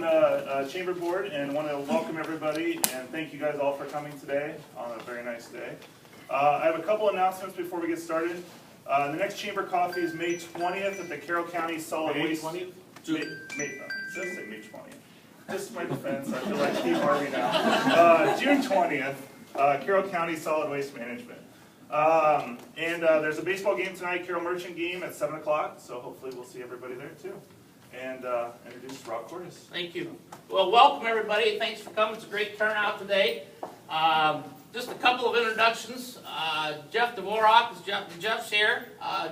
on the Chamber Board and want to welcome everybody and thank you guys all for coming today on a very nice day. I have a couple announcements before we get started. The next Chamber Coffee is May 20th at the Carroll County Solid Waste. May 20th. Just my defense, I feel like Steve Harvey now. June 20th, Carroll County Solid Waste Management. There's a baseball game tonight, Carroll Merchant game at 7 o'clock, so hopefully we'll see everybody there too. And introduce Rob Cordes. Thank you. Well, welcome everybody. Thanks for coming. It's a great turnout today. Just a couple of introductions. Jeff Dvorak is Jeff's here.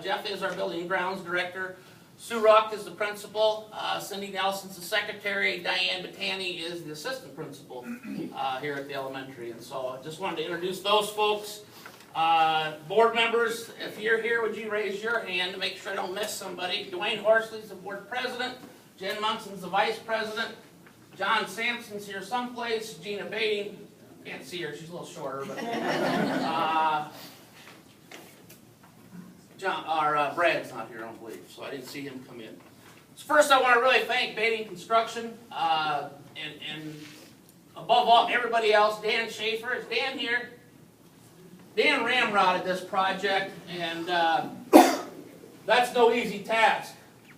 Jeff is our Building and Grounds Director. Sue Ruck is the principal. Cindy Nelson's the secretary. Diane Battani is the assistant principal here at the elementary. And so I just wanted to introduce those folks. Board members, if you're here, would you raise your hand to make sure I don't miss somebody? Dwayne Horsley's the board president. Jen Munson's the vice president. John Sampson's here someplace. Gina Bating, can't see her, she's a little shorter. But, Brad's not here, I don't believe, so I didn't see him come in. So first I want to really thank Bating Construction and above all, everybody else, Dan Schaefer. Is Dan here? Dan ramrodded this project, and that's no easy task.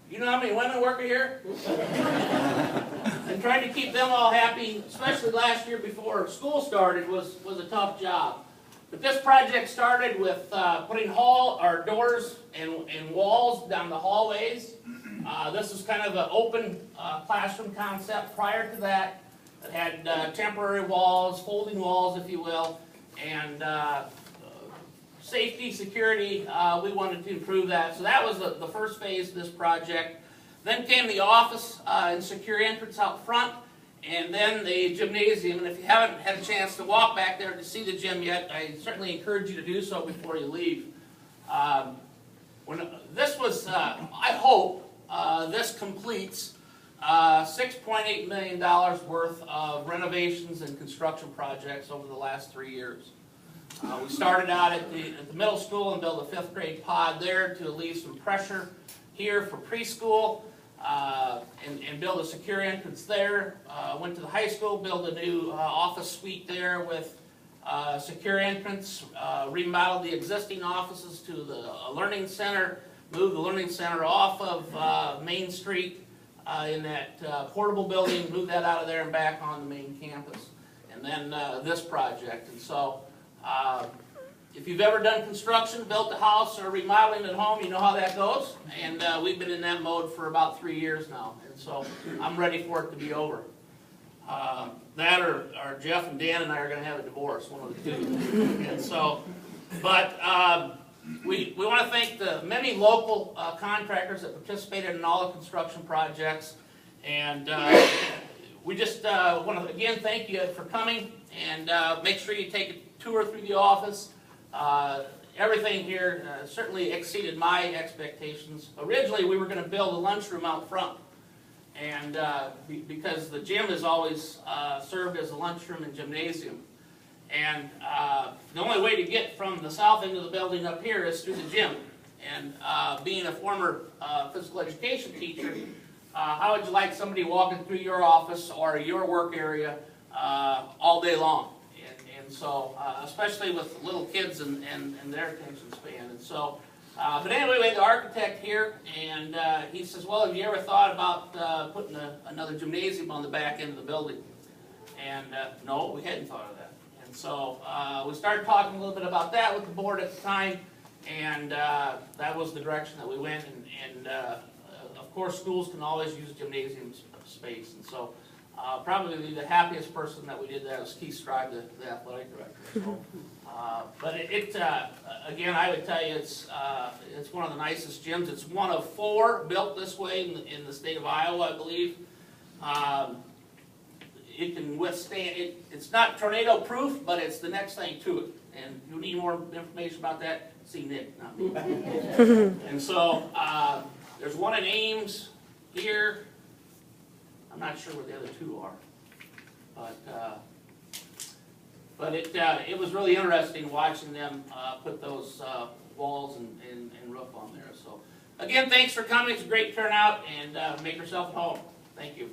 You know how many women work here? And trying to keep them all happy, especially last year before school started, was a tough job. But this project started with putting doors and walls down the hallways. This is kind of an open classroom concept. Prior to that, it had temporary walls, folding walls, if you will, and safety, security, we wanted to improve that. So that was the first phase of this project. Then came the office and secure entrance out front, and then the gymnasium. And if you haven't had a chance to walk back there to see the gym yet, I certainly encourage you to do so before you leave. This was, I hope, this completes $6.8 million worth of renovations and construction projects over the last 3 years. We started out at the middle school and built a 5th grade pod there to relieve some pressure here for preschool and build a secure entrance there. Went to the high school, built a new office suite there with secure entrance, remodeled the existing offices to the learning center, moved the learning center off of Main Street in that portable building, moved that out of there and back on the main campus. And then this project. And so if you've ever done construction, built a house or remodeling at home, you know how that goes. And we've been in that mode for about 3 years now. And so I'm ready for it to be over. That or Jeff and Dan and I are going to have a divorce, one of the two. And so, but we want to thank the many local contractors that participated in all the construction projects. And we just want to again thank you for coming, and make sure you take a tour through the office. Everything here certainly exceeded my expectations. Originally we were going to build a lunchroom out front, and because the gym has always served as a lunchroom and gymnasium, and the only way to get from the south end of the building up here is through the gym. And being a former physical education teacher, how would you like somebody walking through your office or your work area all day long? And so, especially with little kids and their attention span. And so, but anyway, we had the architect here, and he says, well, have you ever thought about putting another gymnasium on the back end of the building? And no, we hadn't thought of that. And so, we started talking a little bit about that with the board at the time, and that was the direction that we went. And of course, schools can always use gymnasium space. And so, probably the happiest person that we did that was Keith Strive, the athletic director. So, but again, I would tell you it's one of the nicest gyms. It's one of 4 built this way in the state of Iowa, I believe. It can withstand it. It's not tornado proof, but it's the next thing to it. And if you need more information about that, see Nick, not me. And so there's one in Ames here. I'm not sure where the other 2 are, but it was really interesting watching them put those walls and roof on there. So again, thanks for coming. It's a great turnout, and make yourself at home. Thank you.